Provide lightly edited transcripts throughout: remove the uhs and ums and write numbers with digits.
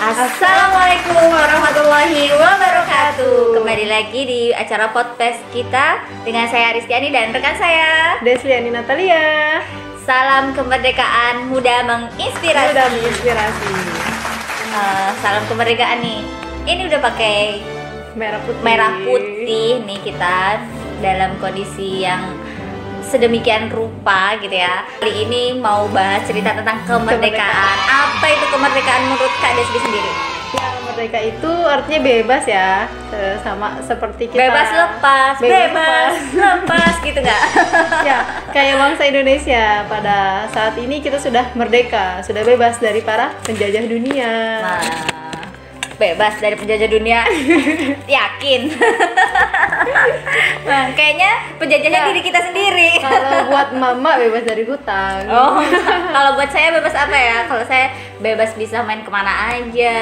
Assalamualaikum warahmatullahi wabarakatuh. Kembali lagi di acara podcast kita dengan saya Aristiani dan rekan saya Desliani Natalia. Salam kemerdekaan muda menginspirasi. Salam kemerdekaan nih. Ini udah pakai merah putih nih kita dalam kondisi yang sedemikian rupa gitu ya. Kali ini mau bahas cerita tentang kemerdekaan. Apa itu kemerdekaan menurut Kak Desli sendiri? Ya, merdeka itu artinya bebas ya, sama seperti kita. Bebas lepas gitu nggak? Ya, kayak bangsa Indonesia pada saat ini kita sudah merdeka, sudah bebas dari para penjajah dunia. Nah, bebas dari penjajah dunia, yakin? Nah, kayaknya penjajahnya diri kita sendiri. Kalau buat mama bebas dari hutang. Oh, kalau buat saya bebas apa ya? Kalau saya bebas bisa main kemana aja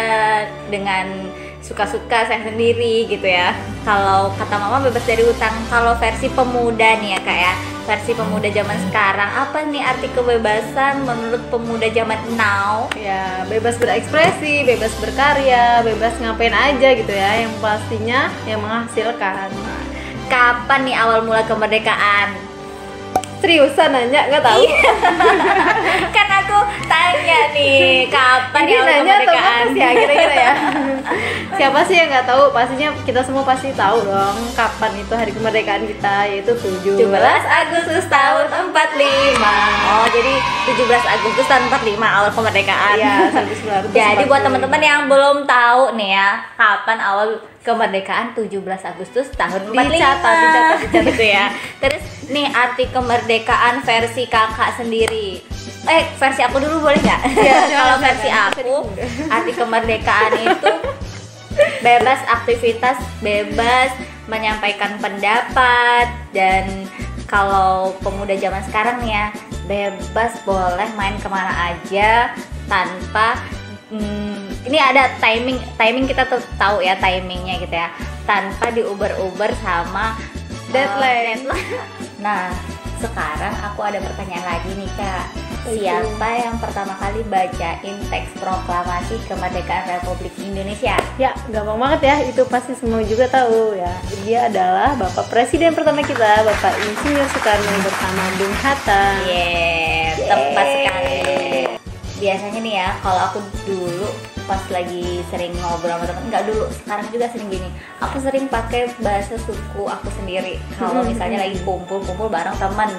dengan suka-suka saya sendiri gitu ya. Kalau kata mama bebas dari hutang. Kalau versi pemuda nih ya Kak ya, versi pemuda zaman sekarang, apa nih arti kebebasan menurut pemuda zaman now? Ya, bebas berekspresi, bebas berkarya, bebas ngapain aja gitu ya, yang pastinya yang menghasilkan. Kapan nih awal mula kemerdekaan? Seriusan nanya, nggak tahu? Kan aku tanya nih, kapan Ini awal nanya atau kemerdekaan? apa sih ya kira-kira ya? Siapa sih yang nggak tahu? Pastinya kita semua pasti tahu dong kapan itu hari kemerdekaan kita, yaitu 17 Agustus tahun 45. Oh, jadi 17 Agustus tahun 45 awal kemerdekaan. Iya, 1945. Jadi buat teman-teman yang belum tahu nih ya, kapan awal kemerdekaan 17 Agustus tahun 45. Dicatat Gitu ya. Terus nih arti kemerdekaan versi kakak sendiri. Versi aku dulu boleh nggak? Iya, Kalau jangan, versi jangan. aku, arti kemerdekaan itu bebas aktivitas, bebas menyampaikan pendapat, dan kalau pemuda zaman sekarang nih ya, bebas boleh main kemana aja tanpa ini ada timing kita tuh tahu ya timingnya gitu ya, tanpa diuber-uber sama Deadline. Nah, sekarang aku ada pertanyaan lagi nih Kak. Siapa yang pertama kali bacain teks proklamasi kemerdekaan Republik Indonesia? Ya, gampang banget ya, itu pasti semua juga tahu ya. Dia adalah Bapak Presiden pertama kita, Bapak Insinyur Soekarno bersama Bung Hatta. Tepat sekali. Biasanya nih ya, kalau aku dulu pas lagi sering ngobrol sama temen, nggak dulu, sekarang juga sering gini, aku sering pakai bahasa suku aku sendiri. Kalau misalnya lagi kumpul bareng teman,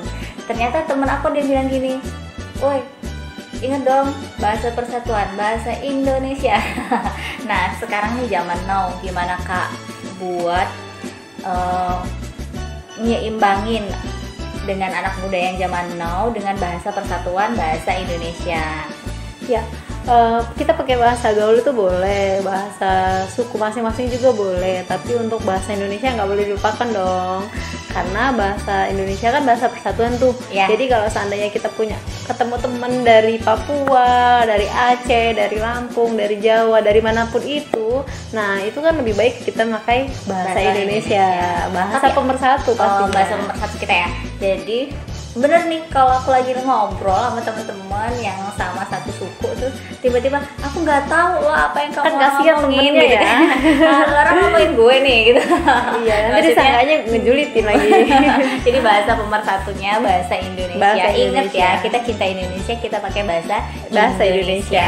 ternyata temen aku dia bilang gini, woi, inget dong bahasa persatuan, bahasa Indonesia. Nah, sekarang nih zaman now, gimana Kak buat nyeimbangin dengan anak muda yang zaman now dengan bahasa persatuan, bahasa Indonesia? Ya, kita pakai bahasa gaul itu boleh, bahasa suku masing-masing juga boleh, tapi untuk bahasa Indonesia nggak boleh dilupakan dong, karena bahasa Indonesia kan bahasa persatuan tuh. Ya. Jadi kalau seandainya kita punya ketemu teman dari Papua, dari Aceh, dari Lampung, dari Jawa, dari manapun itu, nah itu kan lebih baik kita pakai bahasa Indonesia, bahasa pemersatu pastinya. Bahasa pemersatu kita ya. Jadi bener nih, kalau aku lagi ngobrol sama teman-teman yang sama satu suku tuh, tiba-tiba aku nggak tahu loh apa yang kamu Kan kasihan ngomongin temennya gitu ya. Orang ngomongin gue nih gitu. Iya, nanti disangkanya ngejulitin lagi. Jadi bahasa pemersatunya bahasa Indonesia. Bahasa Ingat Indonesia. ya, kita cinta Indonesia, kita pakai bahasa Indonesia.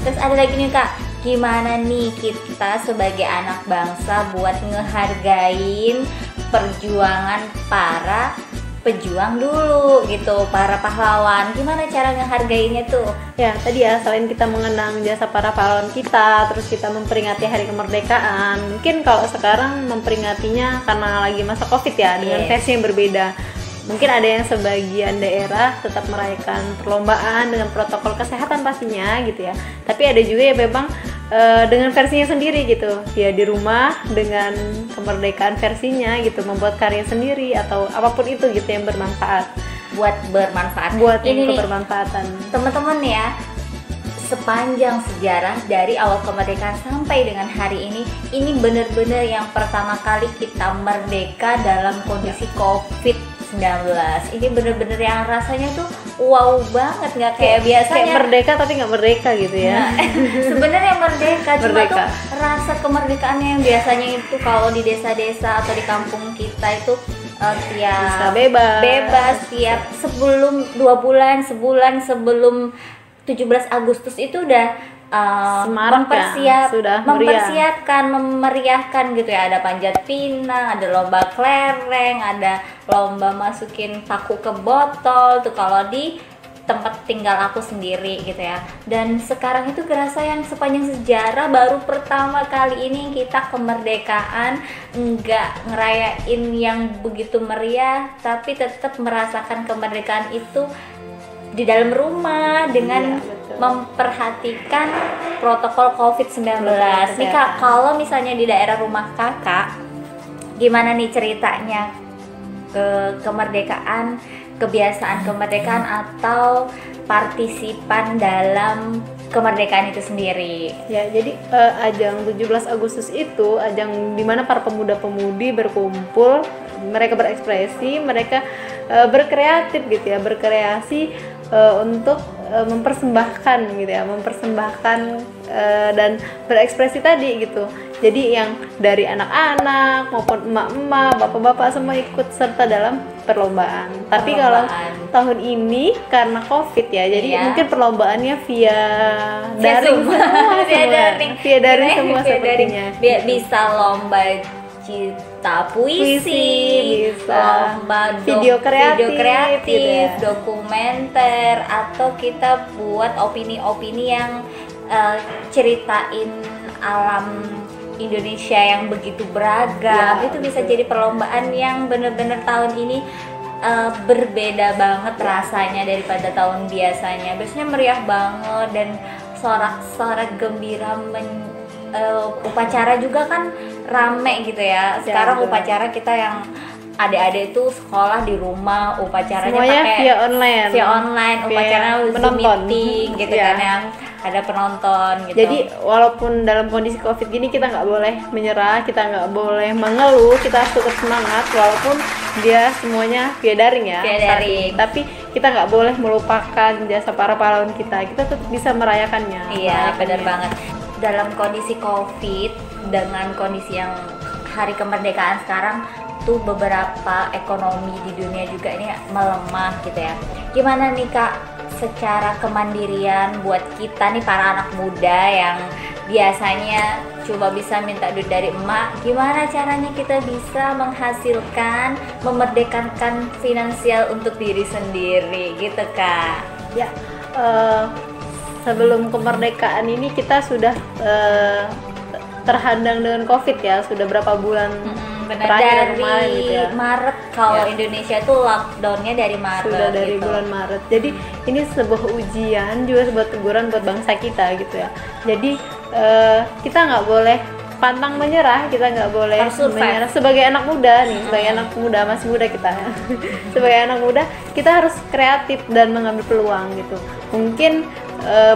Terus ada lagi nih Kak, gimana nih kita sebagai anak bangsa buat ngehargain perjuangan para pejuang dulu gitu, para pahlawan. Gimana cara ngehargainnya tuh? Ya, tadi ya, selain kita mengenang jasa para pahlawan kita, terus kita memperingati hari kemerdekaan. Mungkin kalau sekarang memperingatinya karena lagi masa Covid ya, dengan versi yang berbeda. Mungkin ada yang sebagian daerah tetap merayakan perlombaan dengan protokol kesehatan pastinya gitu ya. Tapi ada juga yang memang dengan versinya sendiri gitu. Ya di rumah dengan kemerdekaan versinya gitu, membuat karya sendiri atau apapun itu gitu yang bermanfaat. Buat bermanfaat. Buat ini nih, kebermanfaatan. teman-teman ya, sepanjang sejarah dari awal kemerdekaan sampai dengan hari ini benar-benar yang pertama kali kita merdeka dalam kondisi COVID-19. Ini benar-benar yang rasanya tuh wow banget, nggak kayak biasanya. Kayak merdeka tapi nggak merdeka gitu ya. Nah, sebenarnya merdeka, cuma Merdeka. tuh rasa kemerdekaannya yang biasanya itu kalau di desa-desa atau di kampung kita itu Bisa tiap bebas. tiap sebelum 2 bulan, sebulan sebelum 17 Agustus itu udah Semarak ya, sudah meriah. mempersiapkan, memeriahkan gitu ya. Ada panjat pinang, ada lomba kelereng, ada lomba masukin paku ke botol tuh kalau di tempat tinggal aku sendiri gitu ya. Dan sekarang itu kerasa yang sepanjang sejarah baru pertama kali ini kita kemerdekaan, nggak ngerayain yang begitu meriah, tapi tetap merasakan kemerdekaan itu di dalam rumah dengan Iya, betul. memperhatikan protokol COVID-19. Nih Kak, kalau misalnya di daerah rumah Kakak, gimana nih ceritanya kemerdekaan, kebiasaan kemerdekaan atau partisipan dalam kemerdekaan itu sendiri? Ya, jadi ajang 17 Agustus itu ajang dimana para pemuda-pemudi berkumpul, mereka berekspresi, mereka berkreatif gitu ya, berkreasi untuk mempersembahkan gitu ya, mempersembahkan dan berekspresi tadi gitu. Jadi yang dari anak-anak maupun emak-emak, bapak-bapak semua ikut serta dalam perlombaan. Tapi kalau tahun ini karena COVID ya, jadi Iya. mungkin perlombaannya via Via daring Zoom. semua, Via daring. via daring semua Via daring. sepertinya. Bisa lomba cita puisi, bisa lomba video kreatif, gitu ya. dokumenter, atau kita buat opini-opini yang ceritain alam Indonesia yang begitu beragam. Ya, Itu bisa betul. jadi perlombaan yang bener-bener tahun ini berbeda banget rasanya daripada tahun biasanya. Biasanya meriah banget dan sorak-sorak gembira, upacara juga kan rame gitu ya. Sekarang betul. upacara kita yang adik-adik itu sekolah di rumah, upacaranya Semuanya pakai via online. upacaranya Zoom menonton. meeting gitu Iya. kan, yang ada penonton gitu. Jadi walaupun dalam kondisi COVID gini kita nggak boleh menyerah, kita nggak boleh mengeluh, kita harus tetap semangat walaupun dia semuanya via daring ya. Via saat daring. ini. Tapi kita nggak boleh melupakan jasa para pahlawan kita. Kita tetap bisa merayakannya. Iya, benar merayakannya. banget. Dalam kondisi COVID, dengan kondisi yang hari kemerdekaan sekarang tuh beberapa ekonomi di dunia juga ini melemah gitu ya. Gimana nih Kak, secara kemandirian buat kita nih para anak muda yang biasanya cuma bisa minta duit dari emak, gimana caranya kita bisa menghasilkan, memerdekakan finansial untuk diri sendiri gitu Kak? Ya, sebelum kemerdekaan ini kita sudah terhadang dengan COVID ya, sudah berapa bulan Benar, terakhir dari kemarin gitu ya. Maret kalau Ya. Indonesia tuh lockdownnya dari Maret. Sudah dari gitu. bulan Maret. Jadi ini sebuah ujian juga, sebuah teguran buat bangsa kita gitu ya. Jadi kita nggak boleh pantang menyerah, kita nggak boleh Harus survive. menyerah sebagai anak muda nih, sebagai anak muda, masih muda kita. Sebagai anak muda kita harus kreatif dan mengambil peluang gitu. Mungkin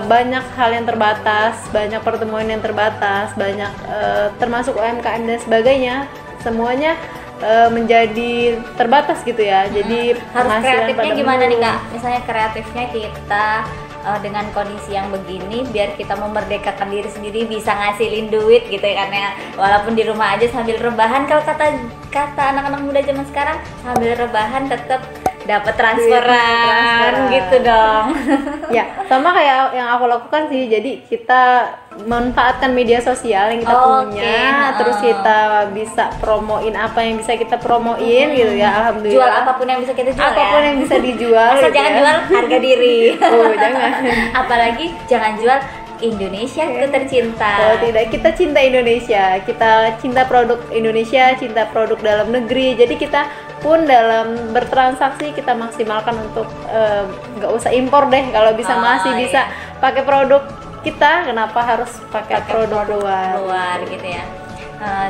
banyak hal yang terbatas, banyak pertemuan yang terbatas, banyak termasuk UMKM dan sebagainya, semuanya menjadi terbatas gitu ya. Jadi Harus penghasilan kreatifnya pada gimana nih menurun. Kak? Misalnya kreatifnya kita dengan kondisi yang begini biar kita memerdekakan diri sendiri, bisa ngasilin duit gitu ya, karena walaupun di rumah aja sambil rebahan. Kalau kata anak-anak muda zaman sekarang, sambil rebahan tetap dapat transferan gitu dong. Ya, sama kayak yang aku lakukan sih. Jadi kita manfaatkan media sosial yang kita Oke, punya, terus kita bisa promoin apa yang bisa kita promoin gitu ya. Alhamdulillah. Jual apapun yang bisa kita jual Apapun ya. yang bisa dijual. Asal gitu jangan ya. jual harga diri. Oh, jangan. Apalagi jangan jual Indonesia ku tercinta. Oh tidak, kita cinta Indonesia, kita cinta produk Indonesia, cinta produk dalam negeri. Jadi kita pun dalam bertransaksi kita maksimalkan untuk nggak usah impor deh. Kalau bisa Oh, masih iya. bisa pakai produk kita, kenapa harus pakai produk luar? gitu ya.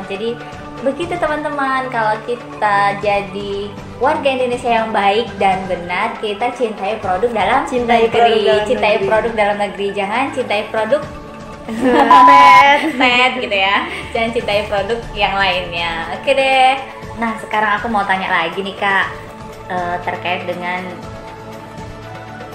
Jadi begitu teman-teman, kalau kita jadi warga Indonesia yang baik dan benar, kita cintai produk dalam Cintai negeri, produk dalam cintai negeri. produk dalam negeri, jangan cintai produk pet gitu ya, jangan cintai produk yang lainnya. Oke deh. Nah sekarang aku mau tanya lagi nih Kak, terkait dengan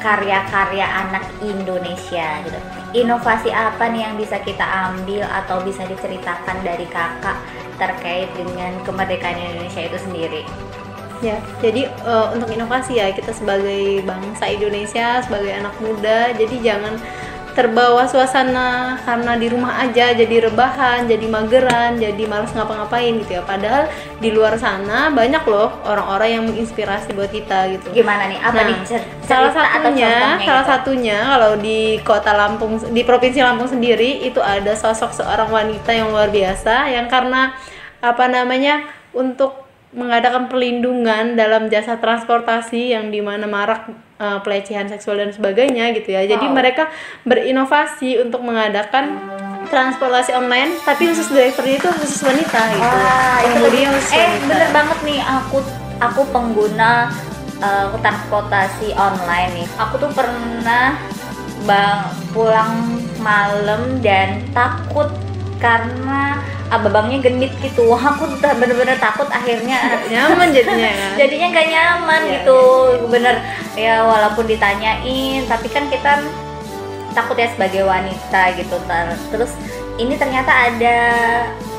karya-karya anak Indonesia gitu. Inovasi apa nih yang bisa kita ambil atau bisa diceritakan dari kakak terkait dengan kemerdekaan Indonesia itu sendiri? Ya, jadi untuk inovasi ya, kita sebagai bangsa Indonesia, sebagai anak muda, jadi jangan terbawa suasana karena di rumah aja jadi rebahan, jadi mageran, jadi malas ngapa-ngapain gitu ya. Padahal di luar sana banyak loh orang-orang yang menginspirasi buat kita gitu. Gimana nih? Apa nih salah satunya kalau di kota Lampung, di provinsi Lampung sendiri itu ada sosok seorang wanita yang luar biasa yang karena untuk mengadakan perlindungan dalam jasa transportasi yang dimana marak pelecehan seksual dan sebagainya gitu ya. Jadi mereka berinovasi untuk mengadakan transportasi online, tapi khusus drivernya itu khusus wanita gitu. Kemudian bener banget nih, aku pengguna transportasi online nih. Aku tuh pernah pulang malam dan takut karena abang-abangnya genit gitu. Aku bener-bener takut, akhirnya nyaman jadinya ya. Jadinya gak nyaman gitu. Bener ya, walaupun ditanyain tapi kan kita takut ya sebagai wanita gitu. Terus ini ternyata ada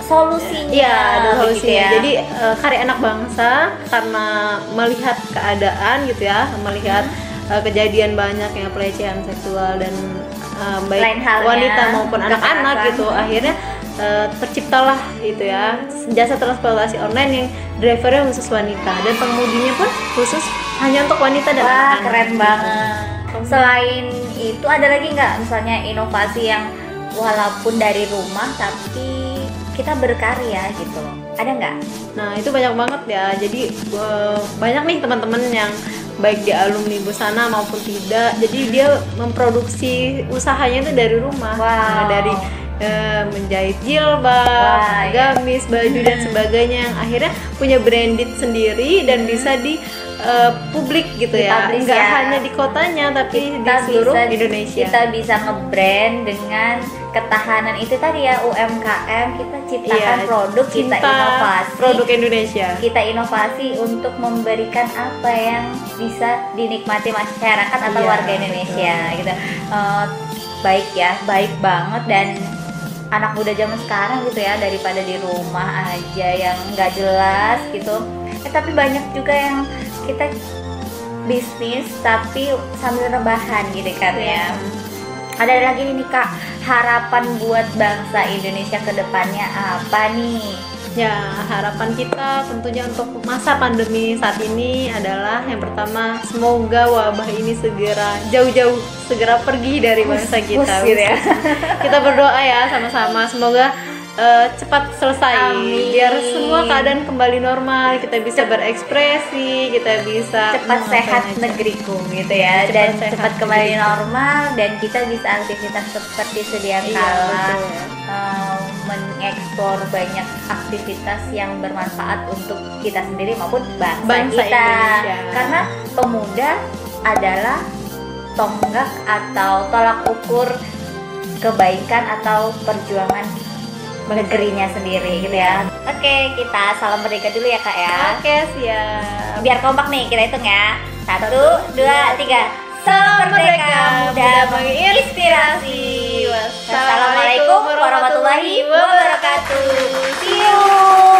solusinya. Iya, ada solusinya gitu ya. Jadi karya anak bangsa karena melihat keadaan gitu ya, melihat kejadian banyaknya pelecehan seksual dan baik wanita maupun anak-anak gitu, akhirnya terciptalah gitu ya jasa transportasi online yang drivernya khusus wanita dan pengemudinya pun khusus hanya untuk wanita dan anak-anak. Keren banget. Selain itu ada lagi nggak misalnya inovasi yang walaupun dari rumah tapi kita berkarya gitu, ada nggak? Nah itu banyak banget ya. Jadi banyak nih teman-teman yang baik di alumni busana maupun tidak, jadi dia memproduksi usahanya itu dari rumah. Dari menjahit jilbab, gamis, baju dan sebagainya, yang akhirnya punya branded sendiri dan bisa di publik gitu ya, nggak hanya di kotanya tapi di seluruh Indonesia. Kita bisa nge-brand dengan ketahanan itu tadi ya, UMKM, kita ciptakan produk, kita inovasi produk Indonesia, kita inovasi untuk memberikan apa yang bisa dinikmati masyarakat atau warga Indonesia gitu. Baik ya, baik banget. Dan anak muda zaman sekarang gitu ya, daripada di rumah aja yang nggak jelas gitu, tapi banyak juga yang kita bisnis tapi sambil rebahan gitu kan ya. Ada lagi nih Kak, harapan buat bangsa Indonesia ke depannya apa nih? Ya, harapan kita tentunya untuk masa pandemi saat ini adalah yang pertama, semoga wabah ini segera pergi dari bangsa kita. Gitu ya. Kita berdoa ya sama-sama, semoga cepat selesai. Amin. Biar semua keadaan kembali normal, kita bisa berekspresi, kita bisa cepat sehat negeriku gitu ya, dan cepat kembali normal dan kita bisa aktivitas seperti sedia kala. Mengekspor banyak aktivitas yang bermanfaat untuk kita sendiri maupun bangsa kita. Indonesia. Karena pemuda adalah tonggak atau tolak ukur kebaikan atau perjuangan negerinya sendiri gitu ya. Oke, kita salam merdeka dulu ya Kak ya. Oke, siap. Biar kompak nih, kita hitung ya. 1, 2, 3. Salam merdeka, muda menginspirasi. Wassalamualaikum warahmatullahi wabarakatuh. See you.